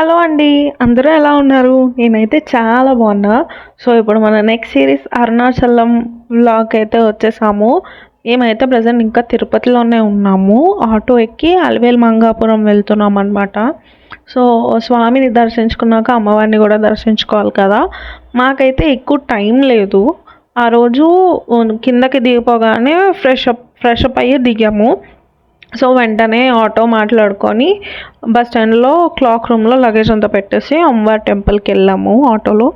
Hello అండి. అందరూ ఎలా ఉన్నారు? నేనైతే చాలా బాగున్నా. సో, ఇప్పుడు మన నెక్స్ట్ సిరీస్ అరుణాచలం వ్లాగ్ అయితే వచ్చేసాము. మేమైతే ప్రెజెంట్ ఇంకా తిరుపతిలోనే ఉన్నాము. ఆటో ఎక్కి అలివేలు మంగాపురం వెళ్తున్నామనమాట. సో, స్వామిని దర్శించుకున్నాక అమ్మవారిని కూడా దర్శించుకోవాలి కదా! మాకైతే ఎక్కువ టైం లేదు. ఆ రోజు కిందకి దిగిపోగానే ఫ్రెషప్ అయ్యి దిగాము. సో వెంటనే ఆటో మాట్లాడుకొని బస్ స్టాండ్లో క్లాక్ రూమ్లో లగేజ్ అంతా పెట్టేసి అమ్మవారి టెంపుల్కి వెళ్ళాము ఆటోలో.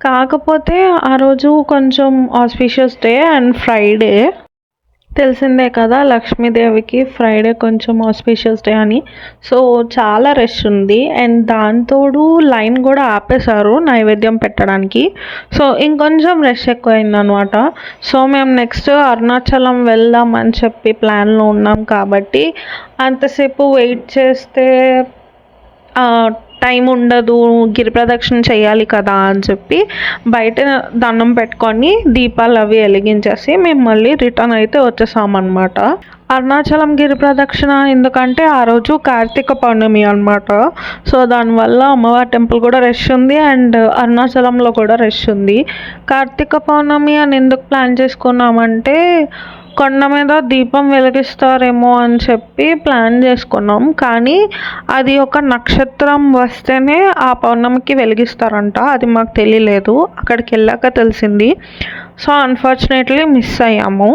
కాకపోతే ఆ రోజు కొంచెం ఆస్పిషియస్ డే అండ్ ఫ్రైడే. తెలిసిందే కదా, లక్ష్మీదేవికి ఫ్రైడే కొంచెం ఆస్పిషియస్ డే అని. సో చాలా రష్ ఉంది అండ్ దాంతోడు లైన్ కూడా ఆపేశారు నైవేద్యం పెట్టడానికి. సో ఇంకొంచెం రష్ ఎక్కువైందనమాట. సో మేము నెక్స్ట్ అరుణాచలం వెళ్దాం అని చెప్పి ప్లాన్లో ఉన్నాం కాబట్టి అంతసేపు వెయిట్ చేస్తే టైం ఉండదు, గిరి ప్రదక్షిణ చేయాలి కదా అని చెప్పి బయట దండం పెట్టుకొని దీపాలు అవి వెలిగించేసి మేము మళ్ళీ రిటర్న్ అయితే వచ్చేసామన్నమాట. అరుణాచలం గిరి ప్రదక్షిణ ఎందుకంటే ఆ రోజు కార్తీక పౌర్ణమి అనమాట. సో దానివల్ల అమ్మవారి టెంపుల్ కూడా రష్ ఉంది అండ్ అరుణాచలంలో కూడా రష్ ఉంది. కార్తీక పౌర్ణమి అని ఎందుకు ప్లాన్ చేసుకున్నామంటే కొండ మీద దీపం వెలిగిస్తారేమో అని చెప్పి ప్లాన్ చేసుకున్నాం. కానీ అది ఒక నక్షత్రం వస్తేనే ఆ పౌర్ణమికి వెలిగిస్తారంట. అది మాకు తెలియలేదు, అక్కడికి వెళ్ళాక తెలిసింది. సో అన్ఫార్చునేట్లీ మిస్ అయ్యాము.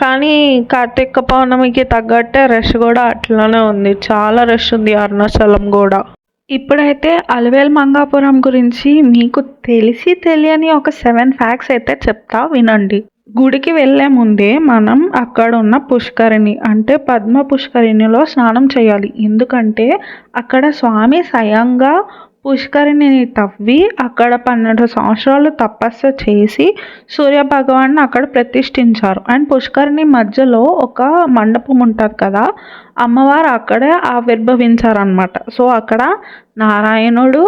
కానీ కార్తీక పౌర్ణమికి తగ్గట్టే రష్ కూడా అట్లానే ఉంది, చాలా రష్ ఉంది అరుణాచలం కూడా. ఇప్పుడైతే అలివేలు మంగాపురం గురించి మీకు తెలియని ఒక 7 ఫ్యాక్ట్స్ అయితే చెప్తా, వినండి. గుడికి వెళ్ళే ముందే మనం అక్కడ ఉన్న పుష్కరిణి అంటే పద్మ పుష్కరిణిలో స్నానం చేయాలి. ఎందుకంటే అక్కడ స్వామి స్వయంగా పుష్కరిణిని తవ్వి అక్కడ 12 సంవత్సరాలు తపస్సు చేసి సూర్యభగవాన్ని అక్కడ ప్రతిష్ఠించారు. అండ్ పుష్కరిణి మధ్యలో ఒక మండపం ఉంటుంది కదా, అమ్మవారు అక్కడే ఆవిర్భవించారనమాట. సో అక్కడ నారాయణుడు,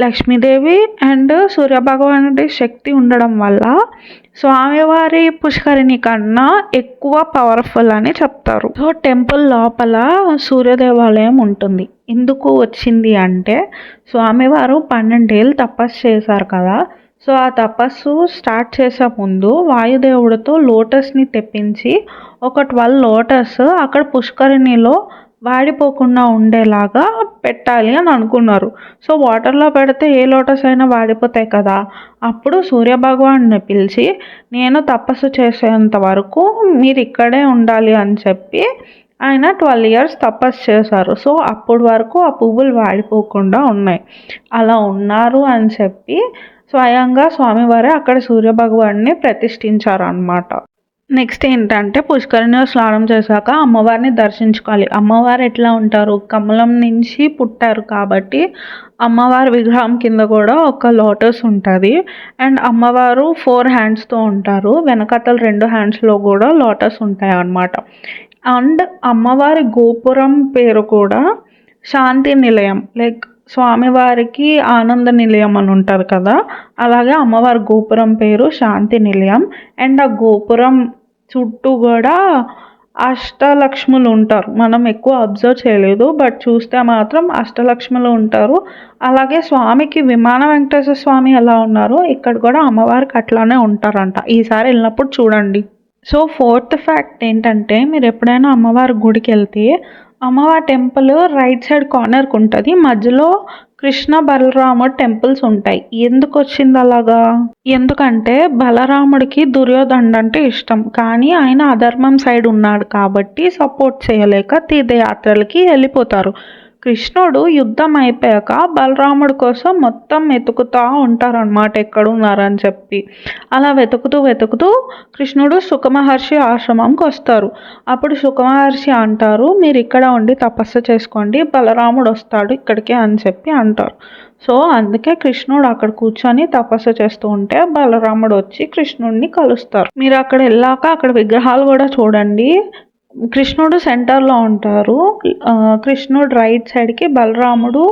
లక్ష్మీదేవి అండ్ సూర్యభగవానుడి శక్తి ఉండడం వల్ల స్వామివారి పుష్కరిణి కన్నా ఎక్కువ పవర్ఫుల్ అని చెప్తారు. సో టెంపుల్ లోపల సూర్య దేవాలయం ఉంటుంది. ఎందుకు వచ్చింది అంటే స్వామివారు 12 ఏళ్ళు తపస్సు చేశారు కదా. సో ఆ తపస్సు స్టార్ట్ చేసే ముందు వాయుదేవుడితో లోటస్ని తెప్పించి ఒక 12 లోటస్ అక్కడ పుష్కరిణిలో వాడిపోకుండా ఉండేలాగా పెట్టాలి అని అనుకున్నారు. సో వాటర్లో పెడితే ఏ లోటస్ అయినా వాడిపోతాయి కదా. అప్పుడు సూర్యభగవాన్ని పిలిచి నేను తపస్సు చేసేంత వరకు మీరు ఇక్కడే ఉండాలి అని చెప్పి ఆయన 12 ఇయర్స్ తపస్సు చేశారు. సో అప్పటి వరకు ఆ పువ్వులు వాడిపోకుండా ఉన్నాయి. అలా ఉన్నారు అని చెప్పి స్వయంగా స్వామివారే అక్కడ సూర్యభగవాన్ని ప్రతిష్ఠించారు అన్నమాట. నెక్స్ట్ ఏంటంటే పుష్కరిణిలో స్నానం చేశాక అమ్మవారిని దర్శించుకోవాలి. అమ్మవారు ఎట్లా ఉంటారు, కమలం నుంచి పుట్టారు కాబట్టి అమ్మవారి విగ్రహం కింద కూడా ఒక లోటస్ ఉంటుంది. అండ్ అమ్మవారు 4 హ్యాండ్స్తో ఉంటారు, వెనకతల 2 హ్యాండ్స్లో కూడా లోటస్ ఉంటాయి అన్నమాట. అండ్ అమ్మవారి గోపురం పేరు కూడా శాంతి నిలయం, లైక్ స్వామివారికి ఆనంద నిలయం అని ఉంటుంది కదా, అలాగే అమ్మవారి గోపురం పేరు శాంతి నిలయం. అండ్ ఆ గోపురం చుట్టూ కూడా అష్టలక్ష్ములు ఉంటారు. మనం ఎక్కువ అబ్జర్వ్ చేయలేదు, బట్ చూస్తే మాత్రం అష్టలక్ష్ములు ఉంటారు. అలాగే స్వామికి విమాన వెంకటేశ్వర స్వామి ఎలా ఉన్నారో ఇక్కడ కూడా అమ్మవారికి అట్లానే ఉంటారంట. ఈసారి వెళ్ళినప్పుడు చూడండి. సో 4th ఫ్యాక్ట్ ఏంటంటే మీరు ఎప్పుడైనా అమ్మవారి గుడికి వెళ్తే అమ్మవారి టెంపుల్ రైట్ సైడ్ కార్నర్కి ఉంటుంది. మధ్యలో కృష్ణ బలరాముడు టెంపుల్స్ ఉంటాయి. ఎందుకు వచ్చింది అలాగా? ఎందుకంటే బలరాముడికి దుర్యోధనుడు అంటే ఇష్టం, కానీ ఆయన అధర్మం సైడ్ ఉన్నాడు కాబట్టి సపోర్ట్ చేయలేక తీర్థయాత్రలకి వెళ్ళిపోతారు. కృష్ణుడు యుద్ధం అయిపోయాక బలరాముడి కోసం మొత్తం వెతుకుతూ ఉంటారనమాట ఎక్కడున్నారని చెప్పి. అలా వెతుకుతూ కృష్ణుడు సుఖమహర్షి ఆశ్రమంకి వస్తారు. అప్పుడు సుఖమహర్షి అంటారు మీరు ఇక్కడ ఉండి తపస్సు చేసుకోండి, బలరాముడు వస్తాడు ఇక్కడికి అని చెప్పి అంటారు. సో అందుకే కృష్ణుడు అక్కడ కూర్చొని తపస్సు చేస్తూ ఉంటే బలరాముడు వచ్చి కృష్ణుడిని కలుస్తారు. మీరు అక్కడ వెళ్ళాక అక్కడ విగ్రహాలు కూడా చూడండి. కృష్ణుడు సెంటర్లో ఉంటారు, కృష్ణుడు రైట్ సైడ్కి బలరాముడు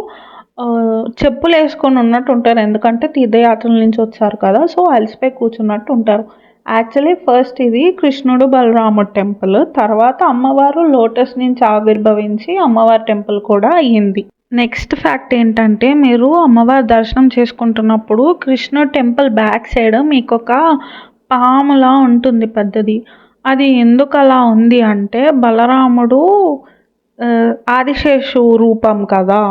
చెప్పులు వేసుకొని ఉన్నట్టు ఉంటారు. ఎందుకంటే తీర్థయాత్రల నుంచి వచ్చారు కదా, సో అలసిపోయి కూర్చున్నట్టు ఉంటారు. యాక్చువల్లీ ఫస్ట్ ఇది కృష్ణుడు బలరాముడు టెంపుల్, తర్వాత అమ్మవారు లోటస్ నుంచి ఆవిర్భవించి అమ్మవారి టెంపుల్ కూడా అయ్యింది. నెక్స్ట్ ఫ్యాక్ట్ ఏంటంటే మీరు అమ్మవారి దర్శనం చేసుకుంటున్నప్పుడు కృష్ణుడు టెంపుల్ బ్యాక్ సైడ్ మీకు ఒక పాములా ఉంటుంది పెద్దది. అది ఎందుకు అలా ఉంది అంటే బలరాముడు ఆదిశేషు రూపం కదా.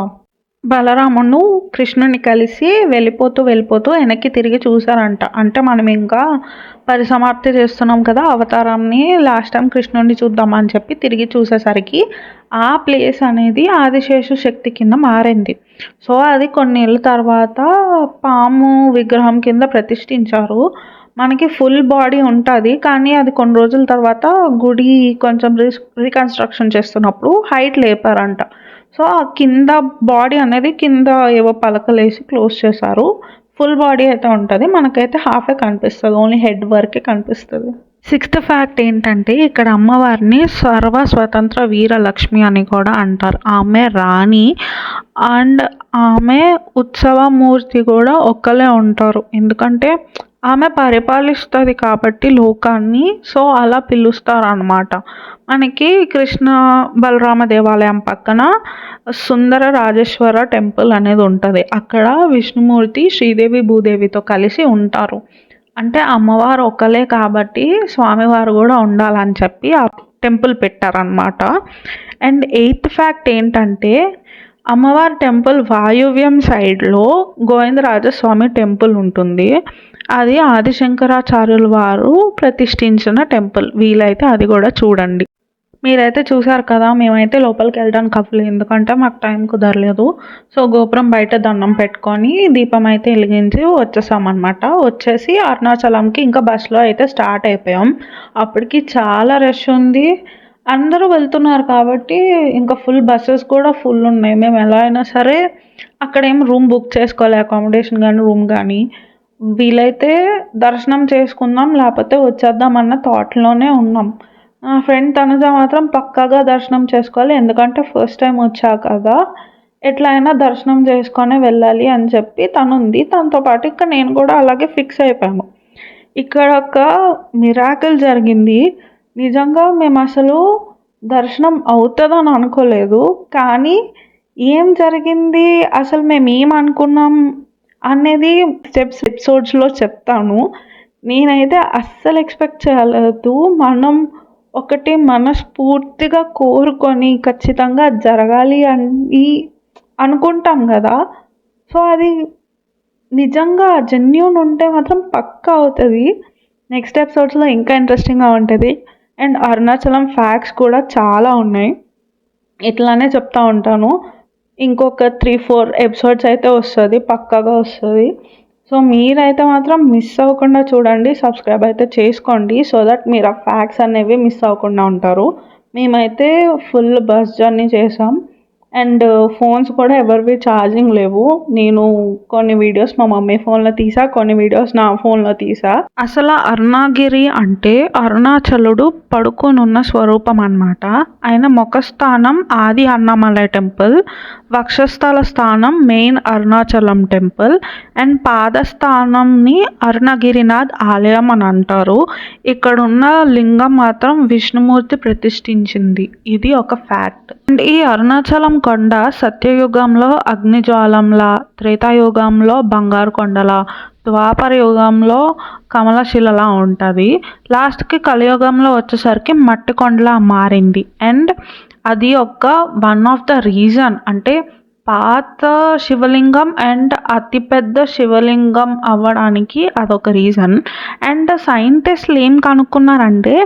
బలరాముడు కృష్ణుని కలిసి వెళ్ళిపోతూ వెళ్ళిపోతూ వెనక్కి తిరిగి చూసారంట. అంటే మనం ఇంకా పరిసమాప్తి చేస్తున్నాం కదా అవతారాన్ని, లాస్ట్ టైం కృష్ణుడిని చూద్దామని చెప్పి తిరిగి చూసేసరికి ఆ ప్లేస్ అనేది ఆదిశేషు శక్తి కింద మారింది. సో అది కొన్నేళ్ళ తర్వాత పాము విగ్రహం కింద ప్రతిష్ఠించారు. మనకి ఫుల్ బాడీ ఉంటుంది కానీ అది కొన్ని రోజుల తర్వాత గుడి కొంచెం రీకన్స్ట్రక్షన్ చేస్తున్నప్పుడు హైట్ లేపారంట. సో ఆ కింద బాడీ అనేది కింద ఏవో పలకలు వేసి క్లోజ్ చేశారు. ఫుల్ బాడీ అయితే ఉంటుంది, మనకైతే హాఫే కనిపిస్తుంది, ఓన్లీ హెడ్ వరకే కనిపిస్తుంది. సిక్స్త్ ఫ్యాక్ట్ ఏంటంటే ఇక్కడ అమ్మవారిని సర్వ స్వతంత్ర వీరలక్ష్మి అని కూడా అంటారు. ఆమె రాణి అండ్ ఆమె ఉత్సవమూర్తి కూడా ఒక్కలే ఉంటారు. ఎందుకంటే ఆమె పరిపాలిస్తుంది కాబట్టి లోకాన్ని, సో అలా పిలుస్తారు అన్నమాట. మనకి కృష్ణ బలరామ దేవాలయం పక్కన సుందర రాజేశ్వర టెంపుల్ అనేది ఉంటుంది. అక్కడ విష్ణుమూర్తి శ్రీదేవి భూదేవితో కలిసి ఉంటారు. అంటే అమ్మవారు ఒక్కలే కాబట్టి స్వామివారు కూడా ఉండాలని చెప్పి ఆ టెంపుల్ పెట్టారనమాట. అండ్ ఎయిత్ ఫ్యాక్ట్ ఏంటంటే అమ్మవారి టెంపుల్ వాయువ్యం సైడ్లో గోవిందరాజస్వామి టెంపుల్ ఉంటుంది. అది ఆదిశంకరాచార్యుల వారు ప్రతిష్ఠించిన టెంపుల్. వీలైతే అది కూడా చూడండి. మీరైతే చూసారు కదా, మేమైతే లోపలికి వెళ్ళడానికి అవ్వలేదు ఎందుకంటే మాకు టైం కుదరలేదు. సో గోపురం బయట దండం పెట్టుకొని దీపం అయితే వెలిగించి వచ్చేసామన్నమాట. వచ్చేసి అరుణాచలంకి ఇంకా బస్సులో అయితే స్టార్ట్ అయిపోయాం. అప్పటికి చాలా రష్ ఉంది, అందరూ వెళ్తున్నారు కాబట్టి ఇంకా ఫుల్ బస్సెస్ కూడా ఫుల్ ఉన్నాయి. మేము ఎలా అయినా సరే అక్కడ ఏం రూమ్ బుక్ చేసుకోవాలి, అకామిడేషన్ కానీ రూమ్ కానీ. వీలైతే దర్శనం చేసుకుందాం లేకపోతే వచ్చేద్దామన్న థాట్లోనే ఉన్నాం. నా ఫ్రెండ్ తనుజ మాత్రం పక్కాగా దర్శనం చేసుకోవాలి, ఎందుకంటే ఫస్ట్ టైం వచ్చా కదా, ఎట్లా అయినా దర్శనం చేసుకొని వెళ్ళాలి అని చెప్పి తనుంది. తనతో పాటు ఇక్కడ నేను కూడా అలాగే ఫిక్స్ అయిపోయాను. ఇక్కడ ఒక మిరాకిల్ జరిగింది. నిజంగా మేము అసలు దర్శనం అవుతుందని అనుకోలేదు, కానీ ఏం జరిగింది అసలు మేము ఏం అనుకున్నాం అనేది ఎపిసోడ్స్లో చెప్తాను. నేనైతే అస్సలు ఎక్స్పెక్ట్ చేయలేదు. మనం ఒకటి మనస్ఫూర్తిగా కోరుకొని ఖచ్చితంగా జరగాలి అని అనుకుంటాం కదా, సో అది నిజంగా జెన్యూన్ ఉంటే మాత్రం పక్కా అవుతుంది. నెక్స్ట్ ఎపిసోడ్స్లో ఇంకా ఇంట్రెస్టింగ్గా ఉంటుంది. అండ్ అరుణాచలం ఫ్యాక్ట్స్ కూడా చాలా ఉన్నాయి, ఇట్లానే చెప్తా ఉంటాను. ఇంకొక 3-4 ఎపిసోడ్స్ అయితే వస్తుంది, పక్కాగా వస్తుంది. సో మీరైతే మాత్రం మిస్ అవ్వకుండా చూడండి, సబ్స్క్రైబ్ అయితే చేసుకోండి, సో దట్ మీరు ఆ ఫ్యాక్ట్స్ అనేవి మిస్ అవ్వకుండా ఉంటారు. మేమైతే ఫుల్ బస్ జర్నీ చేసాం అండ్ ఫోన్స్ కూడా ఎవరివి ఛార్జింగ్ లేవు. నేను కొన్ని వీడియోస్ మా మమ్మీ ఫోన్లో తీసా, కొన్ని వీడియోస్ నా ఫోన్లో తీసా. అసలు అరుణగిరి అంటే అరుణాచలుడు పడుకొనున్న స్వరూపం అన్నమాట. ఆయన ముఖస్థానం ఆది అన్నమలై టెంపుల్, వక్షస్థల స్థానం మెయిన్ అరుణాచలం టెంపుల్ అండ్ పాదస్థానంని అరుణగిరినాథ్ ఆలయం అని అంటారు. ఇక్కడున్న లింగం మాత్రం విష్ణుమూర్తి ప్రతిష్ఠించింది, ఇది ఒక ఫ్యాక్ట్. అండ్ ఈ అరుణాచలం కొండ సత్యయుగంలో అగ్నిజ్వాలంలా, త్రేతాయుగంలో బంగారు కొండలా, ద్వాపర యుగంలో కమలశిలలా ఉంటుంది. లాస్ట్కి కలియుగంలో వచ్చేసరికి మట్టి కొండలా మారింది. అండ్ అది ఒక వన్ ఆఫ్ ద రీజన్, అంటే పాత శివలింగం అండ్ అతిపెద్ద శివలింగం అవ్వడానికి అదొక రీజన్. అండ్ సైంటిస్టులు ఏం కనుక్కున్నారంటే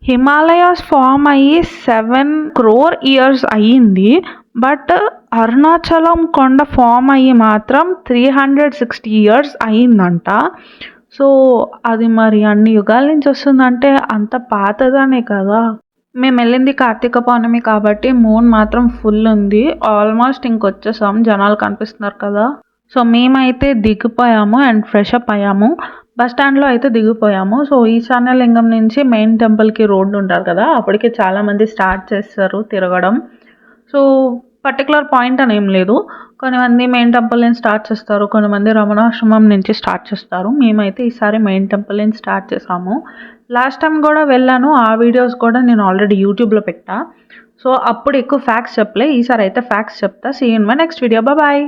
హిమాలయాస్ ఫామ్ అయ్యి 7 crore years అయ్యింది, బట్ అరుణాచలం కొండ ఫామ్ అయ్యి మాత్రం 360 years అయ్యిందంట. సో అది మరి అన్ని యుగాల నుంచి వస్తుందంటే అంత పాతదనే కదా. మేము వెళ్ళింది కార్తీక పౌర్ణమి కాబట్టి మూన్ మాత్రం ఫుల్ ఉంది. ఆల్మోస్ట్ ఇంకొచ్చేసాం, జనాలు కనిపిస్తున్నారు కదా. సో మేమైతే దిగిపోయాము అండ్ ఫ్రెష్ అప్ అయ్యాము. బస్ స్టాండ్లో అయితే దిగిపోయాము. సో ఈశాన్యలింగం నుంచి మెయిన్ టెంపుల్కి రోడ్డు ఉంటారు కదా, అప్పటికే చాలామంది స్టార్ట్ చేస్తారు తిరగడం. సో పర్టికులర్ పాయింట్ అని ఏం లేదు, కొంతమంది మెయిన్ టెంపుల్ నుంచి స్టార్ట్ చేస్తారు, కొంతమంది రమణాశ్రమం నుంచి స్టార్ట్ చేస్తారు. మేమైతే ఈసారి మెయిన్ టెంపుల్ నుంచి స్టార్ట్ చేసాము. లాస్ట్ టైం కూడా వెళ్ళాను, ఆ వీడియోస్ కూడా నేను ఆల్రెడీ యూట్యూబ్లో పెట్టా. సో అప్పుడు ఎక్కువ ఫ్యాక్ట్స్ చెప్పలే, ఈసారి అయితే ఫ్యాక్ట్స్ చెప్తా. See you in my next video. Bye.